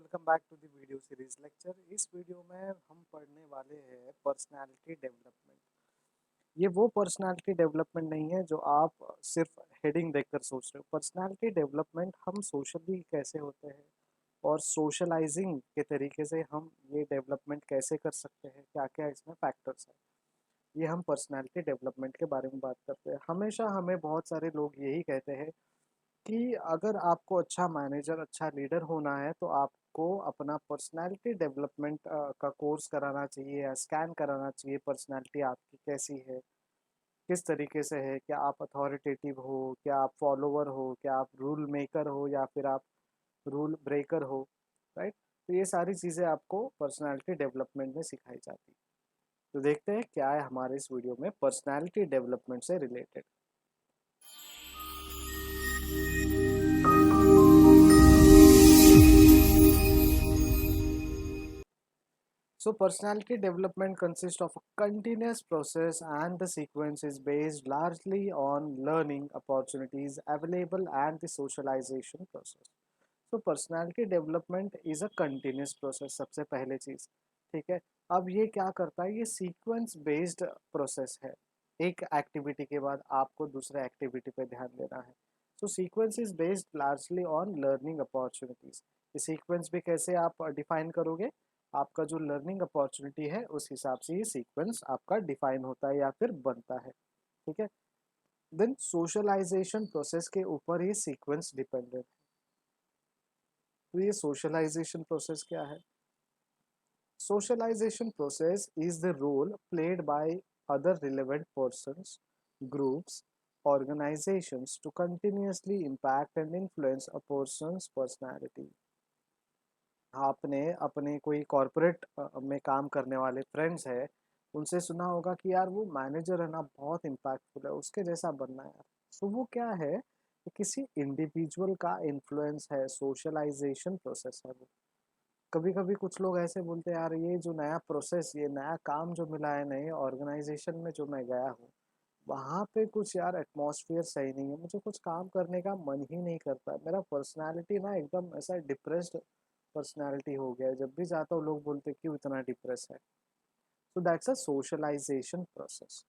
Welcome back to the video series lecture. इस video में हम पढ़ने वाले हैं पर्सनालिटी डेवलपमेंट। ये वो पर्सनालिटी डेवलपमेंट नहीं है जो आप सिर्फ हेडिंग देखकर सोच रहे हो। पर्सनालिटी डेवलपमेंट हम सोशली कैसे होते हैं और सोशलाइजिंग के तरीके से हम ये डेवलपमेंट कैसे कर सकते हैं, क्या क्या इसमें फैक्टर्स हैं, ये हम पर्सनालिटी डेवलपमेंट के बारे में बात करते हैं। हमेशा हमें बहुत सारे लोग यही कहते हैं कि अगर आपको अच्छा मैनेजर, अच्छा लीडर होना है तो आपको अपना पर्सनालिटी डेवलपमेंट का कोर्स कराना चाहिए या स्कैन कराना चाहिए। पर्सनालिटी आपकी कैसी है, किस तरीके से है, क्या आप अथॉरिटेटिव हो, क्या आप फॉलोवर हो, क्या आप रूल मेकर हो या फिर आप रूल ब्रेकर हो, राइट। तो ये सारी चीज़ें आपको पर्सनालिटी डेवलपमेंट में सिखाई जाती है। तो देखते हैं क्या है हमारे इस वीडियो में पर्सनालिटी डेवलपमेंट से related. So personality development consists of a continuous process and the sequence is based largely on learning opportunities available and the socialization process. So personality development is a continuous process, सबसे पहले चीज, ठीक है। अब ये क्या करता है, ये सीक्वेंस बेस्ड प्रोसेस है। एक एक्टिविटी के बाद आपको दूसरे एक्टिविटी पे ध्यान देना है। So sequence is based largely on learning opportunities. ये सीक्वेंस भी कैसे आप डिफाइन करोगे, आपका जो लर्निंग अपॉर्चुनिटी है उस हिसाब से ये सीक्वेंस आपका डिफाइन होता है या फिर बनता है, ठीक है। देन सोशलाइजेशन प्रोसेस के ऊपर ये सीक्वेंस डिपेंडेंट है। तो ये सोशलाइजेशन प्रोसेस क्या है? Socialization process is the role played by other relevant persons, groups, organizations to continuously impact and influence a person's personality. आपने अपने कोई कॉरपोरेट में काम करने वाले फ्रेंड्स है, उनसे सुना होगा कि यार वो मैनेजर है ना, बहुत इम्पैक्टफुल है, उसके जैसा बनना है यार। सो वो क्या है, कि किसी इंडिविजुअल का इन्फ्लुएंस है, सोशलाइजेशन प्रोसेस है वो। कभी कभी कुछ लोग ऐसे बोलते हैं यार ये जो नया प्रोसेस, ये नया काम जो मिला है, नए ऑर्गेनाइजेशन में जो मैं गया हूँ, वहाँ पे कुछ यार एटमॉस्फेयर सही नहीं है, मुझे कुछ काम करने का मन ही नहीं करता, मेरा पर्सनालिटी ना एकदम ऐसा डिप्रेस्ड पर्सनालिटी हो गया है। जब भी जाता हूँ लोग बोलते हैं क्यों इतना डिप्रेस है। So that's a socialisation process.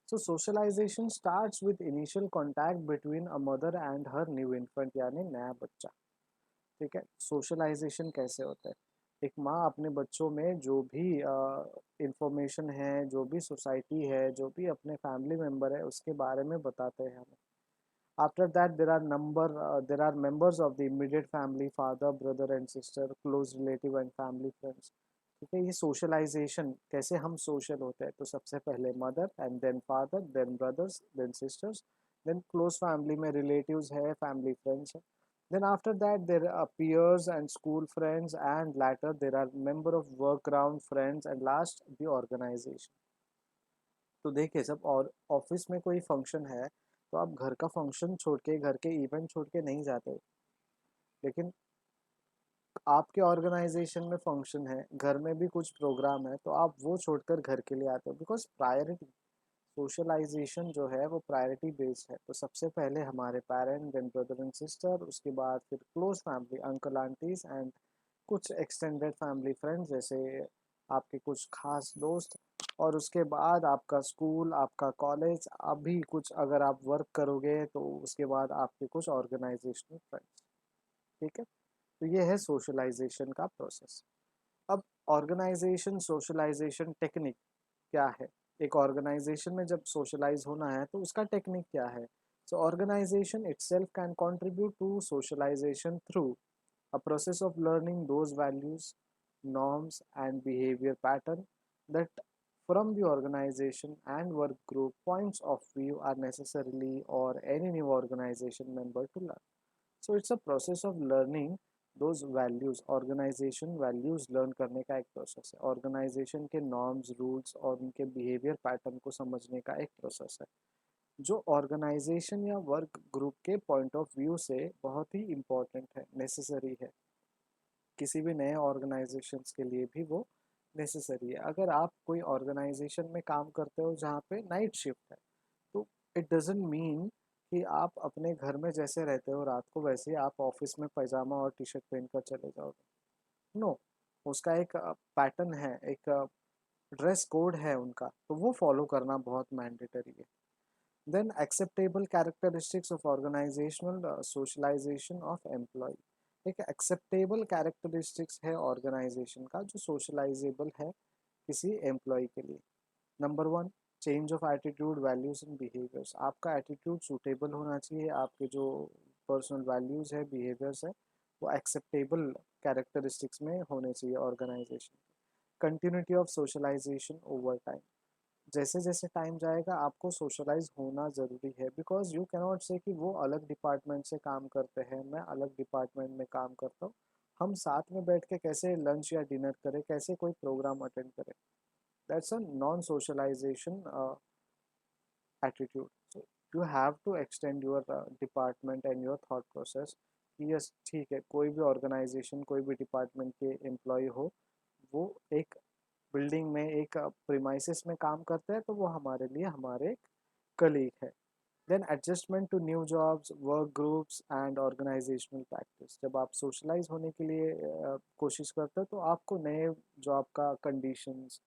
So socialization starts with initial contact between a mother and her new infant, यानी नया बच्चा, ठीक है। सोशलाइजेशन कैसे होता है, एक माँ अपने बच्चों में जो भी इंफॉर्मेशन है, जो भी सोसाइटी है, जो भी अपने फैमिली मेम्बर है उसके बारे में बताते हैं हमें। After that there are members of the immediate family, father, brother and sister, close relative and family friends, ठीक है। ये सोशलाइजेशन कैसे हम सोशल होते हैं, तो सबसे पहले mother and then father, then brothers, then sisters, then close family में रिलेटिव्स है, फैमिली फ्रेंड्स है। Then after that there are peers and school friends, and later there are member of work ground friends, and last the organization। तो देखिए, जब और office में कोई function है तो आप घर का फंक्शन छोड़ के, घर के इवेंट छोड़ के नहीं जाते, लेकिन आपके ऑर्गेनाइजेशन में फंक्शन है, घर में भी कुछ प्रोग्राम है, तो आप वो छोड़कर घर के लिए आते हो, बिकॉज प्रायोरिटी, सोशलाइजेशन जो है वो प्रायोरिटी बेस्ड है। तो सबसे पहले हमारे parent, then brother and sister, उसके बाद फिर close family, uncle aunties and कुछ एक्सटेंडेड फैमिली फ्रेंड्स जैसे आपके कुछ खास दोस्त, और उसके बाद आपका स्कूल, आपका कॉलेज, अभी कुछ अगर आप वर्क करोगे तो उसके बाद आपके कुछ ऑर्गेनाइजेशनल फ्रेंड्स, ठीक है। तो ये है सोशलाइजेशन का प्रोसेस। अब ऑर्गेनाइजेशन सोशलाइजेशन टेक्निक क्या है, एक ऑर्गेनाइजेशन में जब सोशलाइज होना है तो उसका टेक्निक क्या है। So organisation itself can contribute to socialisation through a process of learning those values, norms and behavior pattern that from the organization and work group points of view are necessarily or any new organization member to learn। So it's a process of learning those values। Organisation values learn करने का एक process है, organisation के norms, rules और उनके behaviour pattern को समझने का एक प्रोसेस है, जो ऑर्गेनाइजेशन या वर्क ग्रुप के पॉइंट ऑफ व्यू से बहुत ही इम्पोर्टेंट है, नेसेसरी है। किसी भी नए ऑर्गेनाइजेशंस के लिए भी वो नेसेसरी है। अगर आप कोई ऑर्गेनाइजेशन में काम करते हो जहाँ पे नाइट शिफ्ट है, तो इट डजेंट मीन कि आप अपने घर में जैसे रहते हो रात को वैसे ही आप ऑफिस में पैजामा और टी शर्ट पहन कर चले जाओगे। नो, उसका एक पैटर्न है, एक ड्रेस कोड है उनका, तो वो फॉलो करना बहुत मैंडेटरी है। Then acceptable characteristics of organisational socialisation of employ. एक एक्सेप्टेबल कैरेक्टरिस्टिक्स है ऑर्गेनाइजेशन का जो सोशलाइजेबल है किसी एम्प्लॉय के लिए। Number one, change of attitude, values and behaviours. आपका एटीट्यूड सूटेबल होना चाहिए, आपके जो पर्सनल वैल्यूज है, बिहेवियर्स है, वो एक्सेप्टेबल कैरेक्टरिस्टिक्स में होने चाहिए organisation. Continuity of socialisation over time. जैसे जैसे टाइम जाएगा आपको सोशलाइज होना ज़रूरी है, बिकॉज यू कैनॉट से कि वो अलग डिपार्टमेंट से काम करते हैं, मैं अलग डिपार्टमेंट में काम करता हूँ, हम साथ में बैठ के कैसे लंच या डिनर करें, कैसे कोई प्रोग्राम अटेंड करें। That's a non socialisation attitude. So you have to extend your department and your thought process कि यस ठीक है, कोई भी ऑर्गेनाइजेशन कोई भी डिपार्टमेंट के एम्प्लॉय हो, वो एक बिल्डिंग में एक प्रीमाइसिस में काम करते हैं, तो वो हमारे लिए हमारे एक कलीग है। Then adjustment to new jobs, work groups and organisational practice. जब आप सोशलाइज होने के लिए कोशिश करते हो तो आपको नए जॉब का कंडीशंस,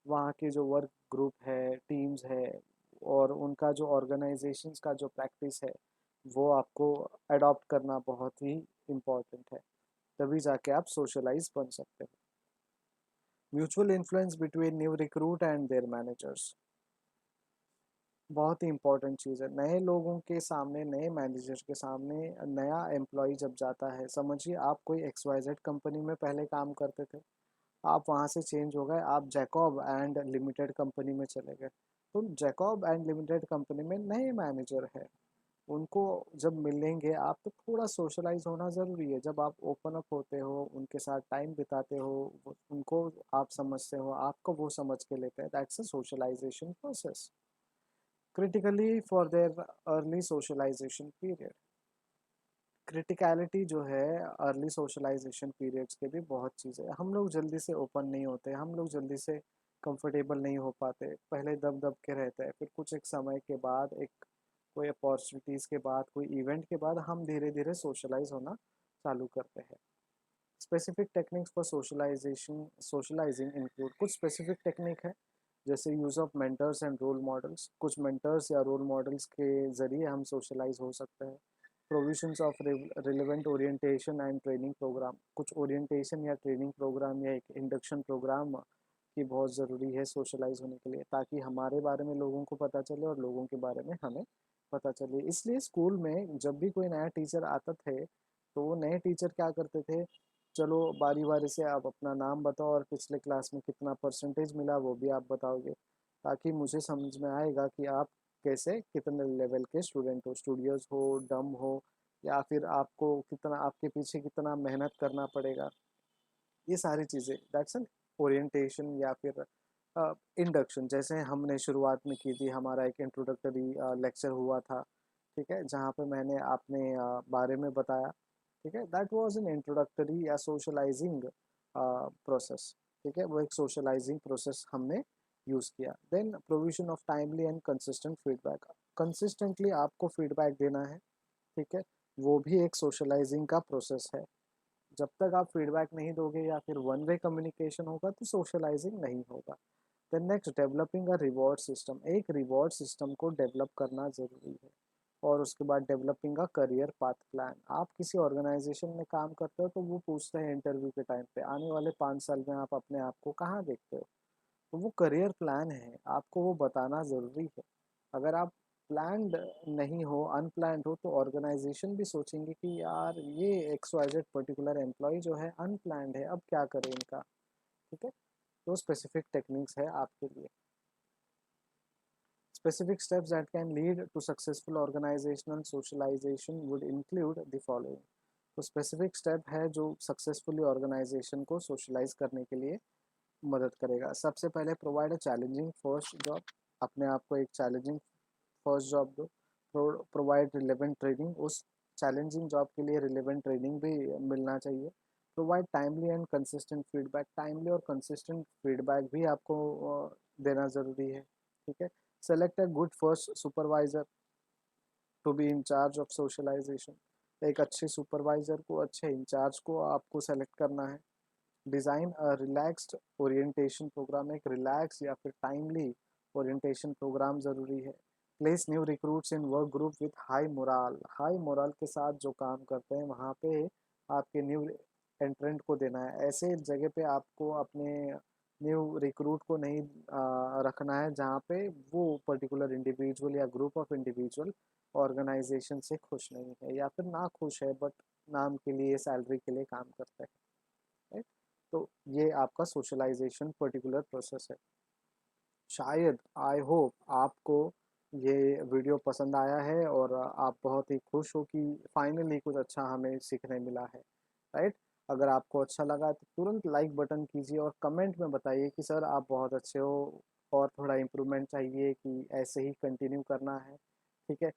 वहाँ के जो वर्क ग्रुप है, टीम्स है, और उनका जो ऑर्गेनाइजेशंस का जो प्रैक्टिस है, वो आपको अडॉप्ट करना बहुत ही इम्पोर्टेंट है, तभी जाके आप सोशलाइज बन सकते हो। Mutual influence between new recruit and their managers, बहुत ही इंपॉर्टेंट चीज़ है। नए लोगों के सामने, नए मैनेजर के सामने नया एम्प्लॉय जब जाता है, समझिए आप कोई XYZ कंपनी में पहले काम करते थे, आप वहाँ से चेंज हो गए, आप जैकॉब एंड लिमिटेड कंपनी में चले गए, तो जैकॉब एंड लिमिटेड कंपनी में नए मैनेजर है, उनको जब मिलेंगे आप तो थोड़ा सोशलाइज होना ज़रूरी है। जब आप ओपन अप होते हो, उनके साथ टाइम बिताते हो, उनको आप समझते हो, आपको वो समझ के लेते हैं, that's a socialisation process. Critically for their early socialisation period. Criticality जो है अर्ली सोशलाइजेशन पीरियड्स के भी बहुत चीज़ें, हम लोग जल्दी से ओपन नहीं होते, हम लोग जल्दी से कंफर्टेबल नहीं हो पाते, पहले दब दब के रहते हैं, फिर कुछ एक समय के बाद, एक कोई अपॉर्चुनिटीज़ के बाद, कोई इवेंट के बाद हम धीरे धीरे सोशलाइज होना चालू करते हैं। Specific techniques for socialisation socialising include, कुछ स्पेसिफिक टेक्निक है जैसे use of mentors and role models. कुछ मेंटर्स या रोल मॉडल्स के ज़रिए हम सोशलाइज हो सकते हैं। Provisions of relevant orientation and training programme, कुछ ओरिएंटेशन या ट्रेनिंग प्रोग्राम या एक इंडक्शन प्रोग्राम की बहुत ज़रूरी है सोशलाइज होने के लिए, ताकि हमारे बारे में लोगों को पता चले और लोगों के बारे में हमें पता चले। इसलिए स्कूल में जब भी कोई नया टीचर आता थे, तो वो नए टीचर क्या करते थे, चलो बारी बारी से आप अपना नाम बताओ और पिछले क्लास में कितना परसेंटेज मिला वो भी आप बताओगे, ताकि मुझे समझ में आएगा कि आप कैसे कितने लेवल के स्टूडेंट हो, स्टूडियस हो, डम हो, या फिर आपको कितना, आपके पीछे कितना मेहनत करना पड़ेगा। ये सारी चीज़ें, दैट्स एन ओरिएंटेशन या फिर इंडक्शन, जैसे हमने शुरुआत में की थी, हमारा एक इंट्रोडक्टरी लेक्चर हुआ था, ठीक है, जहाँ पे मैंने अपने बारे में बताया, ठीक है, दैट वाज एन इंट्रोडक्टरी या सोशलाइजिंग प्रोसेस, ठीक है, वो एक सोशलाइजिंग प्रोसेस हमने यूज़ किया। Then provision of timely and consistent feedback, consistently आपको फीडबैक देना है, ठीक है, वो भी एक सोशलाइजिंग का प्रोसेस है। जब तक आप फीडबैक नहीं दोगे या फिर वन वे कम्युनिकेशन होगा तो सोशलाइजिंग नहीं होगा। Then next, developing a reward system, एक रिवॉर्ड सिस्टम को डेवलप करना ज़रूरी है। और उसके बाद developing a career path plan, आप किसी ऑर्गेनाइजेशन में काम करते हो तो वो पूछते हैं इंटरव्यू के टाइम पे, आने वाले 5 साल में आप अपने आप को कहाँ देखते हो, तो वो करियर प्लान है, आपको वो बताना ज़रूरी है। अगर आप प्लान्ड नहीं हो, अनप्लान्ड हो, तो ऑर्गेनाइजेशन भी सोचेंगे कि यार ये XYZ पर्टिकुलर एम्प्लॉय जो है अनप्लान्ड है, अब क्या करें इनका, ठीक है। तो स्पेसिफिक टेक्निक्स है आपके लिए। Specific steps that can lead to successful organizational socialization would include the following। तो स्पेसिफिक स्टेप है जो सक्सेसफुली ऑर्गेनाइजेशन को सोशलाइज करने के लिए मदद करेगा। सबसे पहले, provide a challenging first job, अपने आप को एक चैलेंजिंग फर्स्ट जॉब दो। प्रोवाइड रिलेवेंट ट्रेनिंग, उस चैलेंजिंग जॉब के लिए रिलेवेंट ट्रेनिंग भी मिलना चाहिए। Provide timely and consistent feedback, timely और कंसिस्टेंट फीडबैक भी आपको देना ज़रूरी है, ठीक है। Select a good first supervisor, to be in charge of socialisation. एक अच्छे सुपरवाइजर को, अच्छे इंचार्ज को आपको सेलेक्ट करना है। Design a relaxed orientation programme, एक रिलैक्स या फिर टाइमली ओरिएंटेशन प्रोग्राम ज़रूरी है। Place new recruits in work group with high moral के साथ जो काम करते हैं वहाँ पे आपके न्यू एंट्रेंट को देना है। ऐसे जगह पे आपको अपने न्यू रिक्रूट को नहीं रखना है जहाँ पे वो पर्टिकुलर इंडिविजुअल या ग्रुप ऑफ इंडिविजुअल ऑर्गेनाइजेशन से खुश नहीं है या फिर ना खुश है, बट नाम के लिए, सैलरी के लिए काम करते हैं, राइट। तो ये आपका सोशलाइजेशन पर्टिकुलर प्रोसेस है। शायद, आई होप आपको ये वीडियो पसंद आया है और आप बहुत ही खुश हो कि फाइनली कुछ अच्छा हमें सीखने मिला है, राइट। अगर आपको अच्छा लगा तो तुरंत लाइक बटन कीजिए और कमेंट में बताइए कि सर आप बहुत अच्छे हो और थोड़ा इम्प्रूवमेंट चाहिए कि ऐसे ही कंटिन्यू करना है, ठीक है।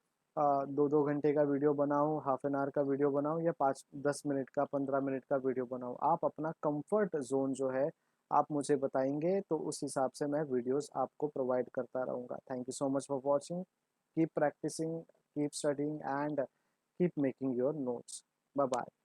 2-2 घंटे का वीडियो बनाऊँ, हाफ एन आवर का वीडियो बनाऊँ या 5-10 मिनट का, 15 मिनट का वीडियो बनाऊँ, आप अपना कंफर्ट जोन जो है आप मुझे बताएंगे तो उस हिसाब से मैं वीडियोस आपको प्रोवाइड करता रहूँगा। Thank you so much for watching. Keep practising, keep studying and keep making your notes. Bye bye.